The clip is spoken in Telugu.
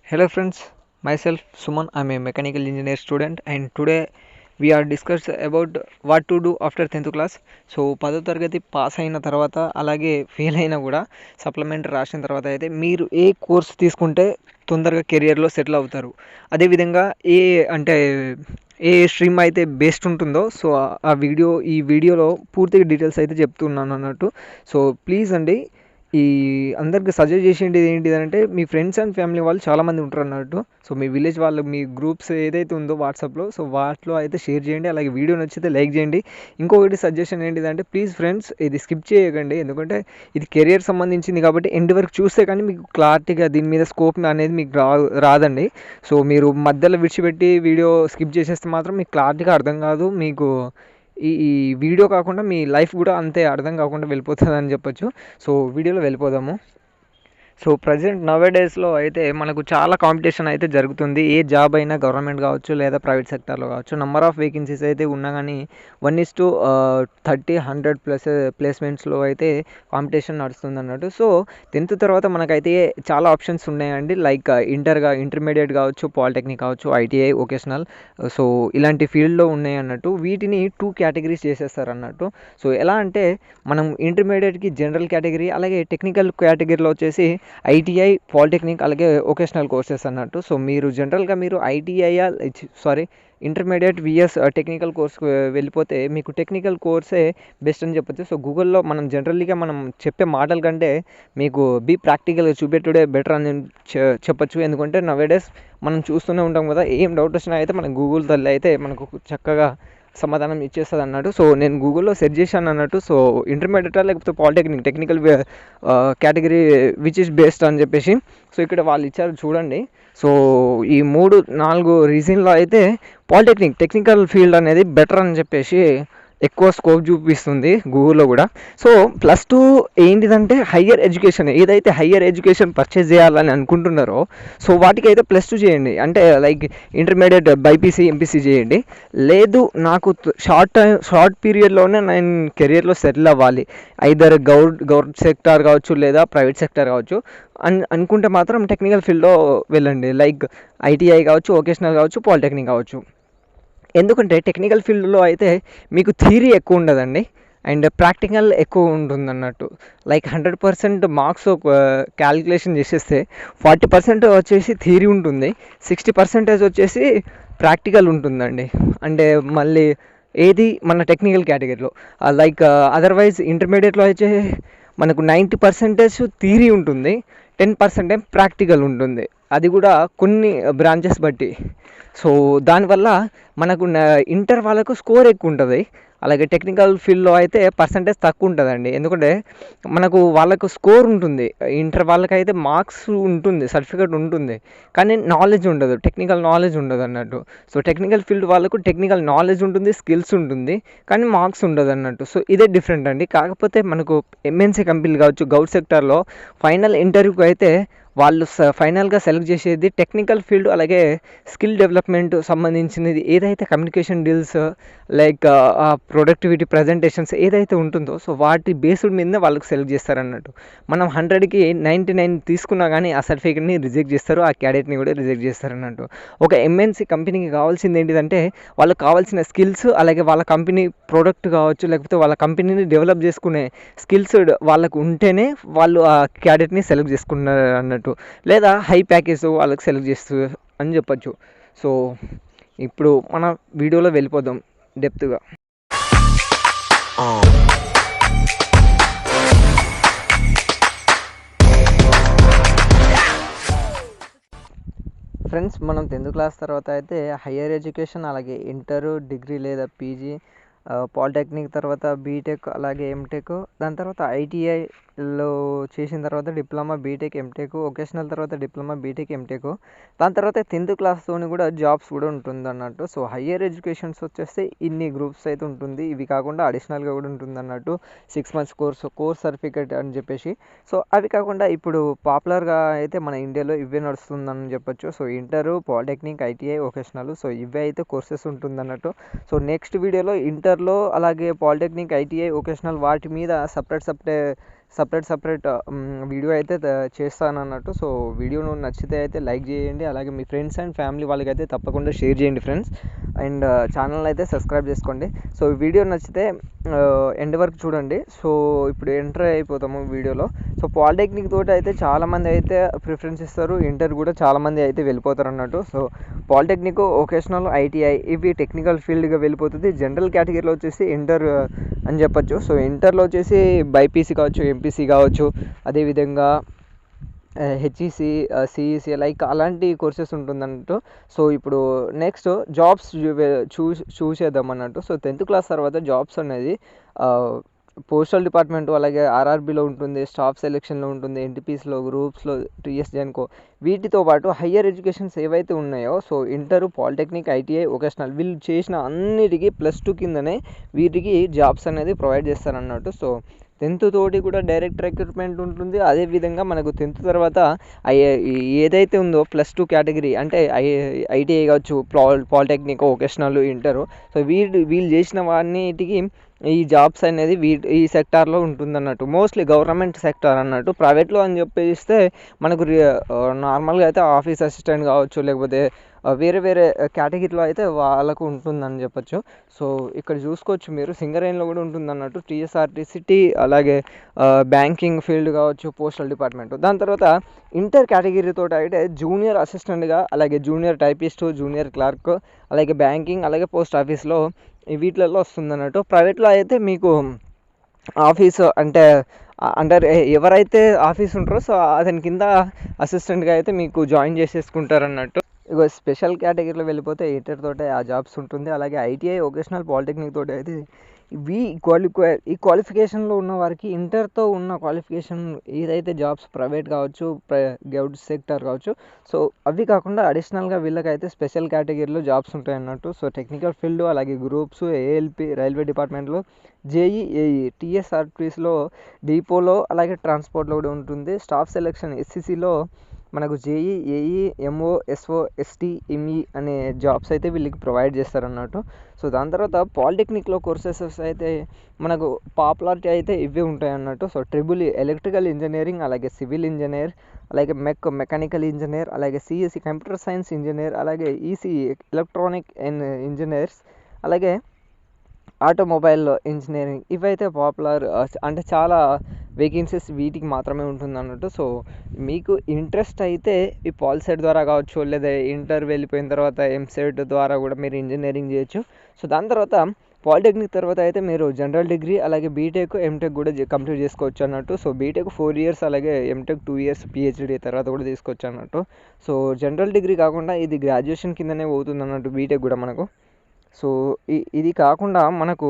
Hello friends, myself Suman. I'm a mechanical engineer student and today we are discuss about what to do after 10th class. So 10వ తరగతి పాస్ అయిన తర్వాత అలాగే ఫెయిల్ అయినా కూడా సప్లిమెంటరీ రాసిన తర్వాత అయితే మీరు ఏ కోర్స్ తీసుకుంటే తొందరగా కెరియర్లో సెటిల్ అవుతారు, అదేవిధంగా ఏ అంటే ఏ స్ట్రీమ్ అయితే బెస్ట్ ఉంటుందో సో ఈ వీడియోలో పూర్తిగా డీటెయిల్స్ అయితే చెప్తున్నాను అన్నట్టు. సో ప్లీజ్ అండి, ఈ అందరికి సజెస్ట్ చేసేది ఏంటిదంటే మీ ఫ్రెండ్స్ అండ్ ఫ్యామిలీ వాళ్ళు చాలామంది ఉంటారు అన్నట్టు. సో మీ విలేజ్ వాళ్ళు మీ గ్రూప్స్ ఏదైతే ఉందో వాట్సాప్లో, సో వాటిలో అయితే షేర్ చేయండి. అలాగే వీడియో నచ్చితే లైక్ చేయండి. ఇంకొకటి సజెషన్ ఏంటిదంటే ప్లీజ్ ఫ్రెండ్స్ ఇది స్కిప్ చేయకండి, ఎందుకంటే ఇది కెరియర్ సంబంధించింది కాబట్టి ఎండ్ వరకు చూస్తే కానీ మీకు క్లారిటీగా దీని మీద స్కోప్ అనేది మీకు రాదండి. సో మీరు మధ్యలో విడిచిపెట్టి వీడియో స్కిప్ చేసేస్తే మాత్రం మీకు క్లారిటీగా అర్థం కాదు. మీకు ఈ వీడియో కాకుండా మీ లైఫ్ కూడా అంతే అర్థం కాకుండా వెళ్ళిపోతుందని చెప్పొచ్చు. సో వీడియోలో వెళ్ళిపోదాము. సో ప్రజెంట్ నవేడేస్లో అయితే మనకు చాలా కాంపిటీషన్ అయితే జరుగుతుంది. ఏ జాబ్ అయినా గవర్నమెంట్ కావచ్చు లేదా ప్రైవేట్ సెక్టార్లో కావచ్చు, నెంబర్ ఆఫ్ వేకెన్సీస్ అయితే ఉన్నా కానీ 1:30 100 ప్లస్ ప్లేస్మెంట్స్లో అయితే కాంపిటీషన్ నడుస్తుంది అన్నట్టు. సో 10th తర్వాత మనకైతే చాలా ఆప్షన్స్ ఉన్నాయండి. లైక్ ఇంటర్మీడియట్ కావచ్చు, పాలిటెక్నిక్ కావచ్చు, ఐటీఐ, వొకేషనల్, సో ఇలాంటి ఫీల్డ్లో ఉన్నాయి అన్నట్టు. వీటిని 2 కేటగిరీస్ చేసేస్తారు అన్నట్టు. సో ఎలా అంటే మనం ఇంటర్మీడియట్కి జనరల్ కేటగిరీ, అలాగే టెక్నికల్ కేటగిరీలో వచ్చేసి ఐటీఐ, పాలిటెక్నిక్, అలాగే వొకేషనల్ కోర్సెస్ అన్నట్టు. సో మీరు జనరల్గా మీరు ఇంటర్మీడియట్ విఎస్ టెక్నికల్ కోర్స్కి వెళ్ళిపోతే మీకు టెక్నికల్ కోర్సే బెస్ట్ అని చెప్పొచ్చు. సో గూగుల్లో మనం జనరల్గా మనం చెప్పే మాటల కంటే మీకు ప్రాక్టికల్గా చూపెట్టుడే బెటర్ అని చెప్పొచ్చు. ఎందుకంటే నవేడేస్ మనం చూస్తూనే ఉంటాం కదా, ఏం డౌట్ వచ్చినా అయితే మన గూగుల్ తల్లి అయితే మనకు చక్కగా సమాధానం ఇచ్చేస్తుంది అన్నట్టు. సో నేను గూగుల్లో సెర్చ్ చేశాను అన్నట్టు. సో ఇంటర్మీడియట్ లేకపోతే polytechnic technical category which is best అని చెప్పేసి సో ఇక్కడ వాళ్ళు ఇచ్చారు చూడండి. సో ఈ 3-4 రీజన్లో అయితే పాలిటెక్నిక్ టెక్నికల్ ఫీల్డ్ అనేది బెటర్ అని చెప్పేసి ఎక్కువ స్కోప్ చూపిస్తుంది గూగుల్లో కూడా. సో +2 ఏంటిదంటే హయ్యర్ ఎడ్యుకేషన్, ఏదైతే హయ్యర్ ఎడ్యుకేషన్ పర్చేజ్ చేయాలని అనుకుంటున్నారో సో వాటికైతే +2 చేయండి. అంటే లైక్ ఇంటర్మీడియట్ బైపీసీ, ఎంపీసీ చేయండి. లేదు నాకు షార్ట్ పీరియడ్లోనే నేను కెరియర్లో సెటిల్ అవ్వాలి, ఐదర్ గవర్నమెంట్ సెక్టార్ కావచ్చు లేదా ప్రైవేట్ సెక్టార్ కావచ్చు అనుకుంటే మాత్రం టెక్నికల్ ఫీల్డ్లో వెళ్ళండి. లైక్ ఐటీఐ కావచ్చు, వొకేషనల్ కావచ్చు, పాలిటెక్నిక్ కావచ్చు. ఎందుకంటే టెక్నికల్ ఫీల్డ్లో అయితే మీకు థియరీ ఎక్కువ ఉండదండి అండ్ ప్రాక్టికల్ ఎక్కువ ఉంటుంది అన్నట్టు. లైక్ 100% మార్క్స్ క్యాలిక్యులేషన్ చేసేస్తే 40% వచ్చేసి థియరీ ఉంటుంది, 60% వచ్చేసి ప్రాక్టికల్ ఉంటుందండి. అంటే మళ్ళీ ఏది మన టెక్నికల్ కేటగిరీలో లైక్ అదర్వైజ్ ఇంటర్మీడియట్లో అయితే మనకు 90% థియరీ ఉంటుంది, 10% ప్రాక్టికల్ ఉంటుంది, అది కూడా కొన్ని బ్రాంచెస్ బట్టి. సో దానివల్ల మనకు ఇంటర్ వాళ్ళకు స్కోర్ ఎక్కువ ఉంటుంది, అలాగే టెక్నికల్ ఫీల్డ్లో అయితే పర్సంటేజ్ తక్కువ ఉంటుందండి. ఎందుకంటే మనకు వాళ్ళకు స్కోర్ ఉంటుంది, ఇంటర్ వాళ్ళకైతే మార్క్స్ ఉంటుంది, సర్టిఫికేట్ ఉంటుంది, కానీ నాలెడ్జ్ ఉండదు, టెక్నికల్ నాలెడ్జ్ ఉండదు అన్నట్టు. సో టెక్నికల్ ఫీల్డ్ వాళ్ళకు టెక్నికల్ నాలెడ్జ్ ఉంటుంది, స్కిల్స్ ఉంటుంది, కానీ మార్క్స్ ఉండదు అన్నట్టు. సో ఇదే డిఫరెంట్ అండి. కాకపోతే మనకు ఎంఎన్సీ కంపెనీలు కావచ్చు, గౌట్ సెక్టార్లో ఫైనల్ ఇంటర్వ్యూకి అయితే వాళ్ళు ఫైనల్గా సెలెక్ట్ చేసేది టెక్నికల్ ఫీల్డ్, అలాగే స్కిల్ డెవలప్మెంట్ సంబంధించినది ఏదైతే communication deals like productivity presentations ఏదైతే ఉంటుందో సో వాటి బేస్డ్ మీదనే వాళ్ళకి సెలెక్ట్ చేస్తారన్నట్టు. మనం 100కి 99 తీసుకున్నా కానీ ఆ సర్టిఫికేట్ని రిజెక్ట్ చేస్తారు, ఆ క్యాడెట్ని కూడా రిజెక్ట్ చేస్తారన్నట్టు. ఒక ఎంఎన్సీ కంపెనీకి కావాల్సింది ఏంటిదంటే వాళ్ళకి కావాల్సిన స్కిల్స్, అలాగే వాళ్ళ కంపెనీ ప్రోడక్ట్ కావచ్చు లేకపోతే వాళ్ళ కంపెనీని డెవలప్ చేసుకునే స్కిల్స్ వాళ్ళకు ఉంటేనే వాళ్ళు ఆ క్యాడెట్ని సెలెక్ట్ చేసుకున్నారు అన్నట్టు, లేదా హై ప్యాకేజ్ వాళ్ళకి సెలెక్ట్ చేస్తారు అని చెప్పచ్చు. సో ఇప్పుడు మన వీడియోలో వెళ్ళిపోదాం డెప్త్గా. ఫ్రెండ్స్ మనం 10th క్లాస్ తర్వాత అయితే హయ్యర్ ఎడ్యుకేషన్, అలాగే ఇంటర్, డిగ్రీ లేదా పీజీ, పాలిటెక్నిక్ తర్వాత బీటెక్, అలాగే ఎంటెక్, దాని తర్వాత ఐటీఐలో చేసిన తర్వాత డిప్లొమా, బీటెక్, ఎంటెక్, వొకేషనల్ తర్వాత డిప్లొమా, బీటెక్, ఎంటెక్, దాని తర్వాత 10th క్లాస్తోని కూడా జాబ్స్ కూడా ఉంటుంది అన్నట్టు. సో హయ్యర్ ఎడ్యుకేషన్స్ వచ్చేస్తే ఇన్ని గ్రూప్స్ అయితే ఉంటుంది, ఇవి కాకుండా అడిషనల్గా కూడా ఉంటుంది అన్నట్టు. 6 months కోర్స్ సర్టిఫికేట్ అని చెప్పేసి. సో అవి కాకుండా ఇప్పుడు పాపులర్గా అయితే మన ఇండియాలో ఇవే నడుస్తుందని చెప్పొచ్చు. So inter, polytechnic, ITI, vocational, so ఇవే అయితే కోర్సెస్ ఉంటుంది అన్నట్టు. సో నెక్స్ట్ వీడియోలో ఇంటర్లో అలాగే పాలిటెక్నిక్, ఐటీఐ, వొకేషనల్ వాటి మీద సపరేట్ సపరేట్ వీడియో అయితే చేస్తాను అన్నట్టు. సో వీడియో నచ్చితే అయితే లైక్ చేయండి, అలాగే మీ ఫ్రెండ్స్ అండ్ ఫ్యామిలీ వాళ్ళకైతే తప్పకుండా షేర్ చేయండి ఫ్రెండ్స్. అండ్ ఛానల్ అయితే సబ్స్క్రైబ్ చేసుకోండి. సో వీడియో నచ్చితే ఎండ్ వరకు చూడండి. సో ఇప్పుడు ఎంటర్ అయిపోతాము వీడియోలో. సో పాలిటెక్నిక్ తోటి అయితే చాలామంది అయితే ప్రిఫరెన్స్ ఇస్తారు, ఇంటర్ కూడా చాలామంది అయితే వెళ్ళిపోతారు అన్నట్టు. సో పాలిటెక్నిక్, వొకేషనల్, ఐటీఐ ఇవి టెక్నికల్ ఫీల్డ్గా వెళ్ళిపోతుంది. జనరల్ కేటగిరీలో వచ్చేసి ఇంటర్ అని చెప్పొచ్చు. సో ఇంటర్లో వచ్చేసి బైపీసీ కావచ్చు, ఎంపీసీ కావచ్చు, అదేవిధంగా హెచ్ఈసి, సిఈసి లైక్ అలాంటి కోర్సెస్ ఉంటుందన్నట్టు. సో ఇప్పుడు నెక్స్ట్ జాబ్స్ చూసేద్దాం అన్నట్టు. సో 10th క్లాస్ తర్వాత జాబ్స్ అనేది పోస్టల్ డిపార్ట్మెంట్, అలాగే ఆర్ఆర్బీలో ఉంటుంది, స్టాఫ్ సెలెక్షన్లో ఉంటుంది, ఎన్టీపీస్లో, గ్రూప్స్లో, టీఎస్ జెన్కో, వీటితో పాటు హయ్యర్ ఎడ్యుకేషన్స్ ఏవైతే ఉన్నాయో, so inter, polytechnic, ITI, vocational వీళ్ళు చేసిన అన్నిటికీ +2 కిందనే వీటికి జాబ్స్ అనేది ప్రొవైడ్ చేస్తారన్నట్టు. సో 10th తోటి కూడా డైరెక్ట్ రిక్రూట్మెంట్ ఉంటుంది. అదేవిధంగా మనకు 10th తర్వాత ఏదైతే ఉందో +2 కేటగిరీ అంటే ఐటీఐ కావచ్చు, పాలిటెక్నిక్, వొకేషనల్, ఇంటరు, సో వీళ్ళు చేసిన వాటికి ఈ జాబ్స్ అనేది ఈ సెక్టార్లో ఉంటుందన్నట్టు. మోస్ట్లీ గవర్నమెంట్ సెక్టార్ అన్నట్టు. ప్రైవేట్లో అని చెప్పేస్తే మనకు నార్మల్గా అయితే ఆఫీస్ అసిస్టెంట్ కావచ్చు, లేకపోతే వేరే కేటగిరీలో అయితే వాళ్ళకు ఉంటుందని చెప్పొచ్చు. సో ఇక్కడ చూసుకోవచ్చు మీరు, సింగరేణిలో కూడా ఉంటుందన్నట్టు, టీఎస్ఆర్టీసీ, అలాగే బ్యాంకింగ్ ఫీల్డ్ కావచ్చు, పోస్టల్ డిపార్ట్మెంట్. దాని తర్వాత ఇంటర్ కేటగిరీతో అయితే జూనియర్ అసిస్టెంట్గా, అలాగే జూనియర్ టైపిస్ట్, జూనియర్ క్లర్క్, అలాగే బ్యాంకింగ్, అలాగే పోస్ట్ ఆఫీస్లో వీటిలలో వస్తుందన్నట్టు. ప్రైవేట్లో అయితే మీకు ఆఫీసు అంటే ఎవరైతే ఆఫీస్ ఉంటారో సో అతని కింద అసిస్టెంట్గా అయితే మీకు జాయిన్ చేసేసుకుంటారన్నట్టు. ఇక స్పెషల్ కేటగిరీలో వెళ్ళిపోతే ఇంటర్ తోటే ఆ జాబ్స్ ఉంటుంది. అలాగే ఐటీఐ, వొకేషనల్, పాలిటెక్నిక్ తోటి అయితే ఈ క్వాలిఫికేషన్లో ఉన్న వారికి ఇంటర్తో ఉన్న క్వాలిఫికేషన్ ఏదైతే జాబ్స్ ప్రైవేట్ కావచ్చు, గవర్నమెంట్ సెక్టర్ కావచ్చు, సో అవి కాకుండా అడిషనల్గా వీళ్ళకైతే స్పెషల్ కేటగిరీలో జాబ్స్ ఉంటాయి అన్నట్టు. సో టెక్నికల్ ఫీల్డ్, అలాగే గ్రూప్స్, ఏఎల్పి, రైల్వే డిపార్ట్మెంట్లో, జేఈ, ఏఈ, టీఎస్ఆర్టీసీలో, డిపోలో, అలాగే ట్రాన్స్పోర్ట్లో కూడా ఉంటుంది. స్టాఫ్ సెలెక్షన్ ఎస్సీసీలో మనకు JE, AE, MO, SO, ST, ME అనే జాబ్స్ అయితే వీళ్ళకి ప్రొవైడ్ చేస్తారన్నట్టు. సో దాని తర్వాత పాలిటెక్నిక్లో కోర్సెస్ అయితే మనకు పాపులారిటీ అయితే ఇవే ఉంటాయి అన్నట్టు. సో ట్రిపుల్ ఎలక్ట్రికల్ ఇంజనీరింగ్, అలాగే సివిల్ ఇంజనీర్, అలాగే మెకానికల్ ఇంజనీర్, అలాగే సిఎస్సి కంప్యూటర్ సైన్స్ ఇంజనీర్, అలాగే ఈసీఈ ఎలక్ట్రానిక్ ఇంజనీర్స్, అలాగే ఆటోమొబైల్ ఇంజనీరింగ్ ఇవైతే పాపులర్ అంటే చాలా వేకెన్సీస్ వీటికి మాత్రమే ఉంటుంది అన్నట్టు. సో మీకు ఇంట్రెస్ట్ అయితే ఈ పాలిసెట్ ద్వారా కావచ్చు, లేదా ఇంటర్ వెళ్ళిపోయిన తర్వాత ఎంసెట్ ద్వారా కూడా మీరు ఇంజనీరింగ్ చేయొచ్చు. సో దాని తర్వాత పాలిటెక్నిక్ తర్వాత అయితే మీరు జనరల్ డిగ్రీ, అలాగే బీటెక్, ఎంటెక్ కూడా కంప్లీట్ చేసుకోవచ్చు అన్నట్టు. సో బీటెక్ 4 years, అలాగే ఎంటెక్ 2 years పిహెచ్డి తర్వాత కూడా తీసుకోవచ్చు అన్నట్టు. సో జనరల్ డిగ్రీ కాకుండా ఇది గ్రాడ్యుయేషన్ కిందనే పోతుంది అన్నట్టు బీటెక్ కూడా మనకు. సో ఇది కాకుండా మనకు